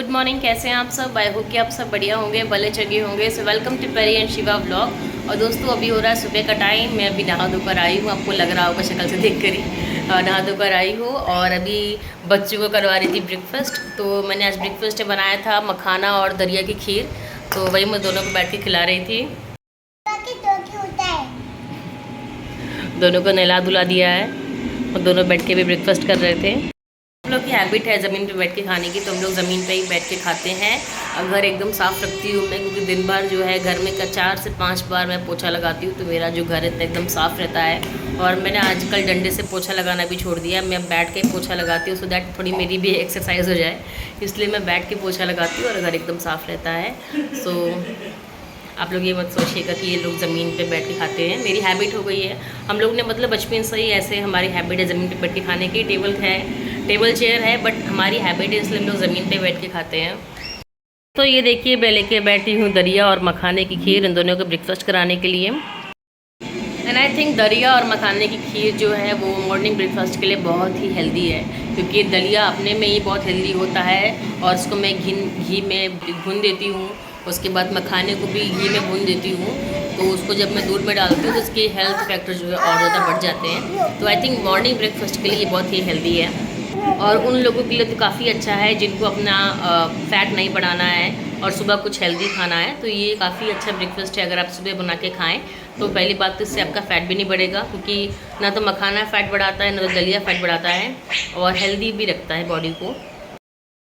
Good morning, कैसे हैं आप सब। आई होप कि आप सब बढ़िया होंगे, भले चंगे होंगे। So welcome to Perry and Shiva vlog. और दोस्तों अभी हो रहा है सुबह का टाइम। मैं अभी नहा धोकर आई हूँ, आपको लग रहा होगा शक्ल से देख कर ही नहा धोकर आई हूँ। और अभी बच्चों को करवा रही थी ब्रेकफास्ट। तो मैंने आज ब्रेकफास्ट बनाया था मखाना और दरिया की खीर। तो वही मैं दोनों को बैठ के खिला रही थी। दोनों को नहला धुला दिया है और दोनों बैठ के भी ब्रेकफास्ट कर रहे थे। हम लोग की हैबिट है ज़मीन पे बैठ के खाने की, तो हम लोग ज़मीन पे ही बैठ के खाते हैं। घर एकदम साफ़ रखती हूँ मैं, क्योंकि दिन भर जो है घर में 4 से 5 बार मैं पोछा लगाती हूँ, तो मेरा जो घर है एकदम साफ़ रहता है। और मैंने आजकल डंडे से पोछा लगाना भी छोड़ दिया, मैं बैठ के पोछा लगाती हूँ, सो दैट थोड़ी मेरी भी एक्सरसाइज हो जाए। इसलिए मैं बैठ के पोछा लगाती हूँ और घर एकदम साफ़ रहता है। सो आप लोग ये मत सोचिएगा कि ये लोग ज़मीन पे बैठ के खाते हैं, मेरी हैबिट हो गई है। हम लोग ने मतलब बचपन से ही ऐसे हमारी हैबिट है ज़मीन पे बैठ के खाने की। टेबल चेयर है, बट हमारी हैबिट है, इसलिए हम लोग ज़मीन पे बैठ के खाते हैं। तो ये देखिए मैं लेके बैठी हूँ दरिया और मखाने की खीर, इन दोनों को ब्रेकफास्ट कराने के लिए। एंड आई थिंक दलिया और मखाने की खीर जो है वो मॉर्निंग ब्रेकफास्ट के लिए बहुत ही हेल्दी है, क्योंकि दलिया अपने में ही बहुत हेल्दी होता है। और उसको मैं घी में भून देती हूँ, उसके बाद मखाने को भी घी में भून देती हूँ। तो उसको जब मैं दूध में डालती हूँ तो उसके हेल्थ फैक्टर जो है और ज़्यादा बढ़ जाते हैं। तो आई थिंक मॉर्निंग ब्रेकफास्ट के लिए ये बहुत ही हेल्दी है। और उन लोगों के लिए तो काफ़ी अच्छा है जिनको अपना फ़ैट नहीं बढ़ाना है और सुबह कुछ हेल्दी खाना है। तो ये काफ़ी अच्छा ब्रेकफास्ट है, अगर आप सुबह बना के खाएं तो पहली बात तो इससे आपका फ़ैट भी नहीं बढ़ेगा, क्योंकि ना तो मखाना फ़ैट बढ़ाता है ना तो दलिया फ़ैट बढ़ाता है, और हेल्दी भी रखता है बॉडी को।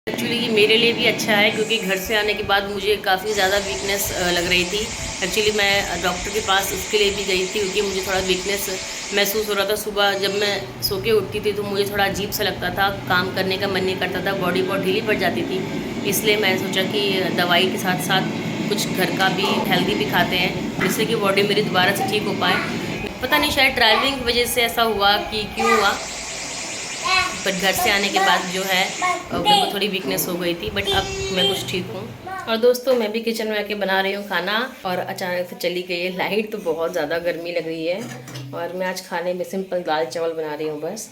एक्चुअली ये मेरे लिए भी अच्छा है, क्योंकि घर से आने के बाद मुझे काफ़ी ज़्यादा वीकनेस लग रही थी। एक्चुअली मैं डॉक्टर के पास उसके लिए भी गई थी, क्योंकि मुझे थोड़ा वीकनेस महसूस हो रहा था। सुबह जब मैं सो के उठती थी तो मुझे थोड़ा अजीब सा लगता था, काम करने का मन नहीं करता था, बॉडी बहुत ढीली पड़ जाती थी। इसलिए मैंने सोचा कि दवाई के साथ साथ कुछ घर का भी हेल्दी भी खाते हैं, जिससे कि बॉडी मेरी दोबारा से ठीक हो पाए। पता नहीं, शायद ट्रैवलिंग की वजह से ऐसा हुआ कि क्यों हुआ, बट घर से आने के बाद जो है मेरे को थोड़ी वीकनेस हो गई थी, बट अब मैं कुछ ठीक हूँ। और दोस्तों मैं भी किचन में आके बना रही हूँ खाना, और अचानक से चली गई है लाइट, तो बहुत ज़्यादा गर्मी लग रही है। और मैं आज खाने में सिंपल दाल चावल बना रही हूँ बस।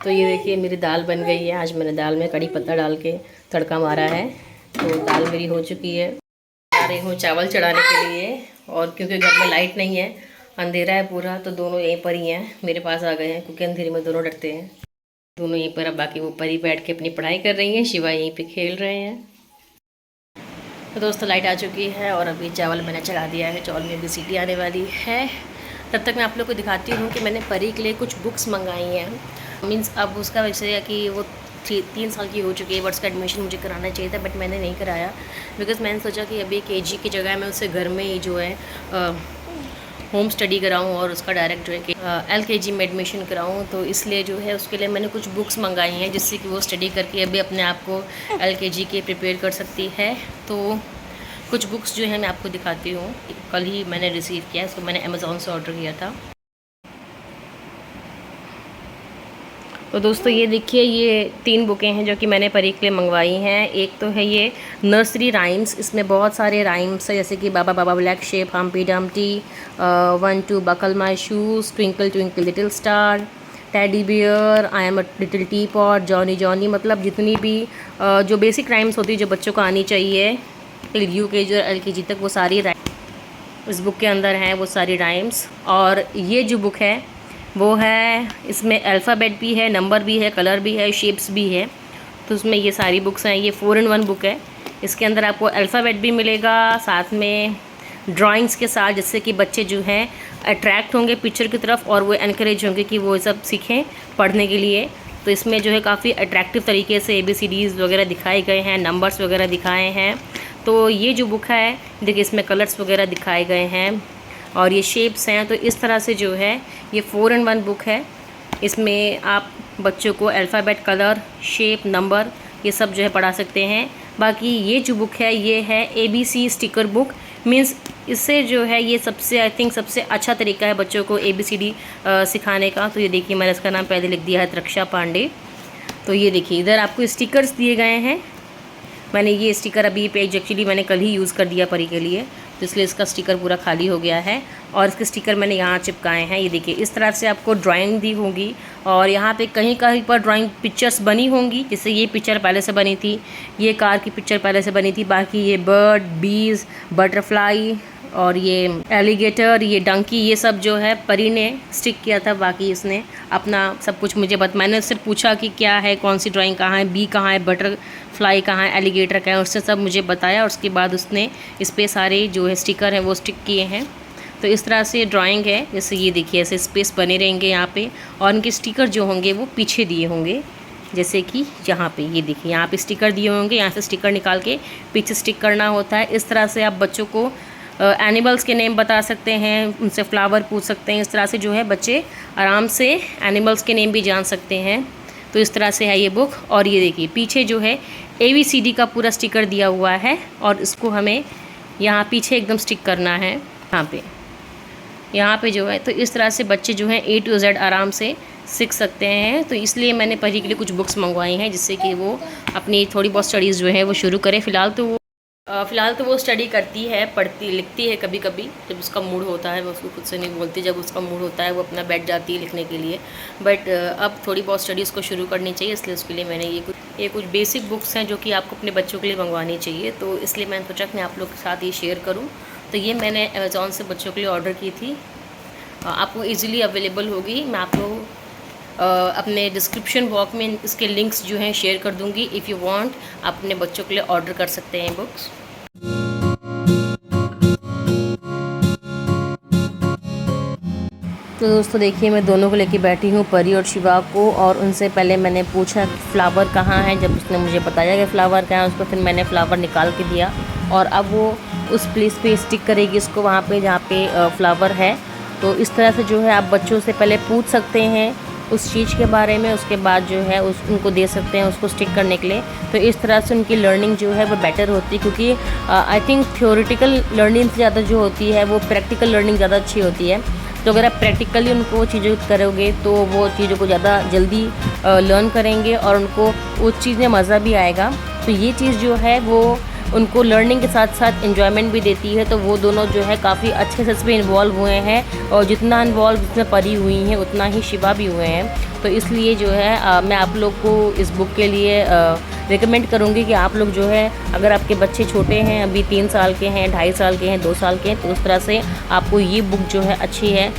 तो ये देखिए मेरी दाल बन गई है। आज मैंने दाल में कड़ी पत्ता डाल के तड़का मारा है, तो दाल मेरी हो चुकी है। आ रही हूँ चावल चढ़ाने के लिए, और क्योंकि घर में लाइट नहीं है, अंधेरा है पूरा, तो दोनों यहीं पर ही हैं, मेरे पास आ गए हैं, क्योंकि अंधेरे में दोनों डरते हैं। दोनों यहीं पर, अब बाकी वो ऊपर ही बैठ के अपनी पढ़ाई कर रही हैं, शिवा यहीं पे खेल रहे हैं। तो दोस्तों लाइट आ चुकी है और अभी चावल मैंने चढ़ा दिया है, चावल में भी सीटी आने वाली है। तब तक मैं आप लोग को दिखाती हूँ कि मैंने परी के लिए कुछ बुक्स मंगाई हैं। मीन्स अब उसका वैसे है कि वो 3 साल की हो चुकी है, बट उसका एडमिशन मुझे कराना चाहिए था, बट मैंने नहीं कराया, बिकॉज़ मैंने सोचा कि अभी KG की जगह मैं उसे घर में ही जो है होम स्टडी कराऊँ और उसका डायरेक्ट जो है कि LKG में एडमिशन कराऊँ। तो इसलिए जो है उसके लिए मैंने कुछ बुक्स मंगाई हैं, जिससे कि वो स्टडी करके अभी अपने आप को LKG के प्रिपेयर कर सकती है। तो कुछ बुक्स जो है मैं आपको दिखाती हूँ। कल ही मैंने रिसीव किया, इसको मैंने अमेज़ॉन से ऑर्डर किया था। तो दोस्तों ये देखिए, ये 3 बुकें हैं जो कि मैंने परी के लिए मंगवाई हैं। एक तो है ये नर्सरी राइम्स, इसमें बहुत सारे राइम्स है, जैसे कि baa baa black sheep, Humpty Dumpty, 1 2 buckle my shoes, twinkle twinkle little star, teddy bear, I am a little teapot, Johnny Johnny, मतलब जितनी भी जो बेसिक राइम्स होती है जो बच्चों को आनी चाहिए UKG और LKG तक, वो सारी राइम्स इस बुक के अंदर हैं, वो सारी राइम्स। और ये जो बुक है वो है, इसमें अल्फ़ाबेट भी है, नंबर भी है, कलर भी है, शेप्स भी है। तो उसमें ये सारी बुक्स हैं। ये 4 in 1 बुक है। इसके अंदर आपको अल्फ़ाबेट भी मिलेगा, साथ में ड्राइंग्स के साथ, जिससे कि बच्चे जो हैं अट्रैक्ट होंगे पिक्चर की तरफ, और वो एनकरेज होंगे कि वो सब सीखें पढ़ने के लिए। तो इसमें जो है काफ़ी अट्रैक्टिव तरीके से ABCDs वगैरह दिखाए गए हैं, नंबर्स वगैरह दिखाए हैं। तो ये जो बुक है देखिए, इसमें कलर्स वगैरह दिखाए गए हैं और ये शेप्स हैं। तो इस तरह से जो है ये 4 in 1 बुक है। इसमें आप बच्चों को अल्फ़ाबेट, कलर, शेप, नंबर, ये सब जो है पढ़ा सकते हैं। बाकी ये जो बुक है ये है ABC स्टिकर बुक। मीन्स इससे जो है ये सबसे, आई थिंक सबसे अच्छा तरीका है बच्चों को ABCD सिखाने का। तो ये देखिए मैंने इसका नाम पहले लिख दिया है, रक्षा पांडे। तो ये देखिए इधर आपको स्टिकर्स दिए गए हैं। मैंने ये स्टिकर, अभी पेज एक्चुअली मैंने कल ही यूज़ कर दिया परी के लिए, तो इसलिए इसका स्टिकर पूरा खाली हो गया है। और इसके स्टिकर मैंने यहाँ चिपकाए हैं। ये देखिए इस तरह से आपको ड्राइंग दी होगी और यहाँ पे कहीं कहीं पर ड्राइंग पिक्चर्स बनी होंगी। जैसे ये पिक्चर पहले से बनी थी, ये कार की पिक्चर पहले से बनी थी, बाकी ये बर्ड, बीज, बटरफ्लाई और ये एलिगेटर, ये डंकी, ये सब जो है परी ने स्टिक किया था। बाकी इसने अपना सब कुछ मुझे मैंने उससे पूछा कि क्या है, कौन सी ड्राइंग कहाँ है, बी कहाँ है, बटरफ्लाई कहाँ है, एलिगेटर कहाँ है, उससे सब मुझे बताया और उसके बाद उसने इस पर सारे जो है स्टिकर हैं वो स्टिक किए हैं। तो इस तरह से ड्राइंग है। जैसे ये देखिए ऐसे स्पेस बने रहेंगे यहाँ पे और उनके स्टिकर जो होंगे वो पीछे दिए होंगे। जैसे कि यहाँ पे ये देखिए यहाँ पे स्टिकर दिए होंगे, यहाँ से स्टिकर निकाल के पीछे स्टिक करना होता है। इस तरह से आप बच्चों को एनिमल्स के नेम बता सकते हैं, उनसे फ्लावर पूछ सकते हैं। इस तरह से जो है बच्चे आराम से एनिमल्स के नेम भी जान सकते हैं। तो इस तरह से है ये बुक। और ये देखिए पीछे जो है ABCD का पूरा स्टिकर दिया हुआ है और इसको हमें यहाँ पीछे एकदम स्टिक करना है यहाँ पे जो है। तो इस तरह से बच्चे जो हैं A to Z आराम से सीख सकते हैं। तो इसलिए मैंने परी के लिए कुछ बुक्स मंगवाई हैं जिससे कि वो अपनी थोड़ी बहुत स्टडीज़ जो है वो शुरू करें। फ़िलहाल तो वो स्टडी करती है, पढ़ती लिखती है कभी कभी जब उसका मूड होता है। वो उसको खुद से नहीं बोलती, जब उसका मूड होता है वो अपना बैठ जाती है लिखने के लिए। बट अब थोड़ी बहुत स्टडीज़ को शुरू करनी चाहिए, इसलिए उसके लिए मैंने ये कुछ बेसिक बुक्स हैं जो कि आपको अपने बच्चों के लिए मंगवानी चाहिए। तो इसलिए मैंने सोचा कि मैं आप लोग के साथ ये शेयर करूँ। तो ये मैंने अमेज़ॉन से बच्चों के लिए ऑर्डर की थी, आपको ईज़िली अवेलेबल होगी। मैं आपको अपने डिस्क्रिप्शन बॉक्स में इसके लिंक्स जो हैं शेयर कर दूंगी। इफ़ यू वांट आप अपने बच्चों के लिए ऑर्डर कर सकते हैं बुक्स। तो दोस्तों देखिए मैं दोनों को लेके बैठी हूँ, परी और शिवा को। और उनसे पहले मैंने पूछा कि फ्लावर कहाँ है। जब उसने मुझे बताया कि फ्लावर कहाँ है, उसको फिर मैंने फ्लावर निकाल के दिया और अब वो उस प्लेस पे स्टिक करेगी इसको वहाँ पे जहाँ पे फ्लावर है। तो इस तरह से जो है आप बच्चों से पहले पूछ सकते हैं उस चीज़ के बारे में, उसके बाद जो है उनको दे सकते हैं उसको स्टिक करने के लिए। तो इस तरह से उनकी लर्निंग जो है वो बेटर होती है, क्योंकि आई थिंक थ्योरेटिकल लर्निंग से ज़्यादा जो होती है वो प्रैक्टिकल लर्निंग ज़्यादा अच्छी होती है। तो अगर आप प्रैक्टिकली उनको चीज़ें करोगे तो वो चीज़ों को ज़्यादा जल्दी लर्न करेंगे और उनको उस चीज़ में मज़ा भी आएगा। तो ये चीज़ जो है वो उनको लर्निंग के साथ साथ एंजॉयमेंट भी देती है। तो वो दोनों जो है काफ़ी अच्छे से इसमें इन्वॉल्व हुए हैं और जितना इन्वॉल्व इसमें परी हुई हैं उतना ही शिवा भी हुए हैं। तो इसलिए जो है मैं आप लोग को इस बुक के लिए रिकमेंड करूँगी कि आप लोग जो है अगर आपके बच्चे छोटे हैं, अभी 3 साल के हैं, 2.5 साल के हैं, 2 साल के हैं, तो उस तरह से आपको ये बुक जो है अच्छी है।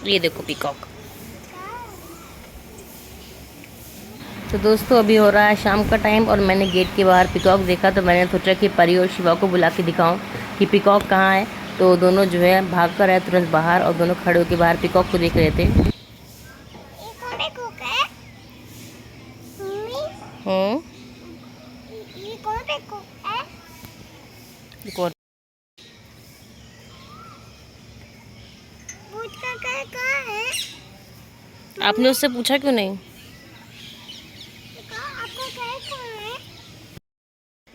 ये देखो पीकॉक। तो दोस्तों अभी हो रहा है शाम का टाइम और मैंने गेट के बाहर पीकॉक देखा। तो मैंने सोचा कि परी और शिवा को बुला के दिखाऊं कि पीकॉक कहाँ है। तो दोनों जो है भाग कर आए तुरंत बाहर और दोनों खड़े होकर बाहर पीकॉक को देख रहे थे। आपने उससे पूछा क्यों नहीं?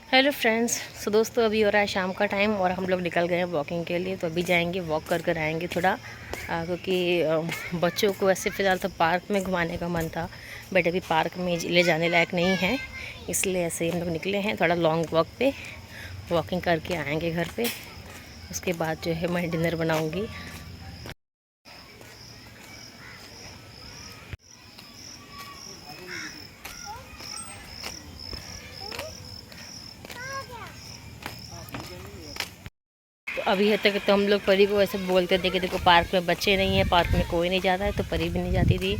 हेलो फ्रेंड्स, सो दोस्तों अभी हो रहा है शाम का टाइम और हम लोग निकल गए हैं वॉकिंग के लिए। तो अभी जाएंगे, वॉक कर कर आएंगे थोड़ा क्योंकि बच्चों को ऐसे फ़िलहाल तो पार्क में घुमाने का मन था, बट अभी पार्क में ले जाने लायक नहीं है, इसलिए ऐसे ही हम लोग निकले हैं थोड़ा लॉन्ग वॉक पे। वॉकिंग करके आएंगे घर पे, उसके बाद जो है मैं डिनर बनाऊंगी। तो अभी तक तो हम लोग परी को ऐसे बोलते थे कि देखो पार्क में बच्चे नहीं हैं, पार्क में कोई नहीं जाता है, तो परी भी नहीं जाती थी।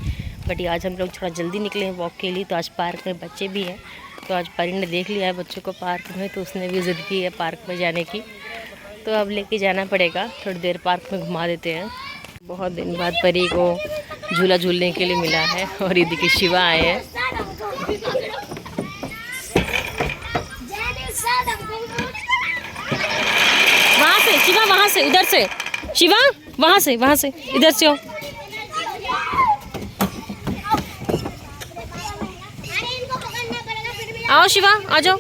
बट आज हम लोग थोड़ा जल्दी निकले हैं वॉक के लिए, तो आज पार्क में बच्चे भी हैं। तो आज परी ने देख लिया है बच्चों को पार्क में, तो उसने भी ज़िद की है पार्क में जाने की। तो अब लेके जाना पड़ेगा, थोड़ी देर पार्क में घुमा देते हैं। बहुत दिन बाद परी को झूला झूलने के लिए मिला है। और ये देखिए शिवा आए हैं। वहाँ से शिवा, वहाँ से, इधर से शिवा, वहाँ से इधर से आओ शिवा, आ जाओ।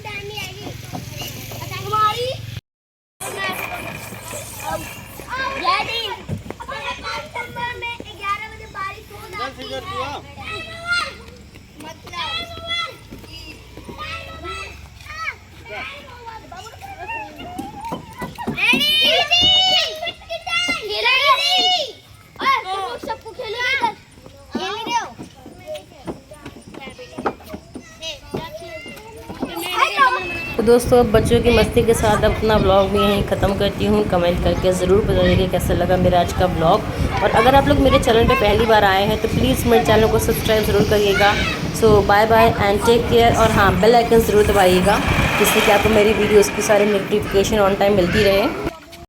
तो दोस्तों अब बच्चों की मस्ती के साथ अपना व्लॉग भी यहीं ख़त्म करती हूँ। कमेंट करके ज़रूर बताइएगा कैसा लगा मेरा आज का व्लॉग। और अगर आप लोग मेरे चैनल पे पहली बार आए हैं तो प्लीज़ मेरे चैनल को सब्सक्राइब ज़रूर करिएगा। So bye bye and take care. और हाँ, बेल आइकन ज़रूर दबाइएगा जिससे कि आपको मेरी वीडियोज़ की सारी नोटिफिकेशन ऑन टाइम मिलती रहे।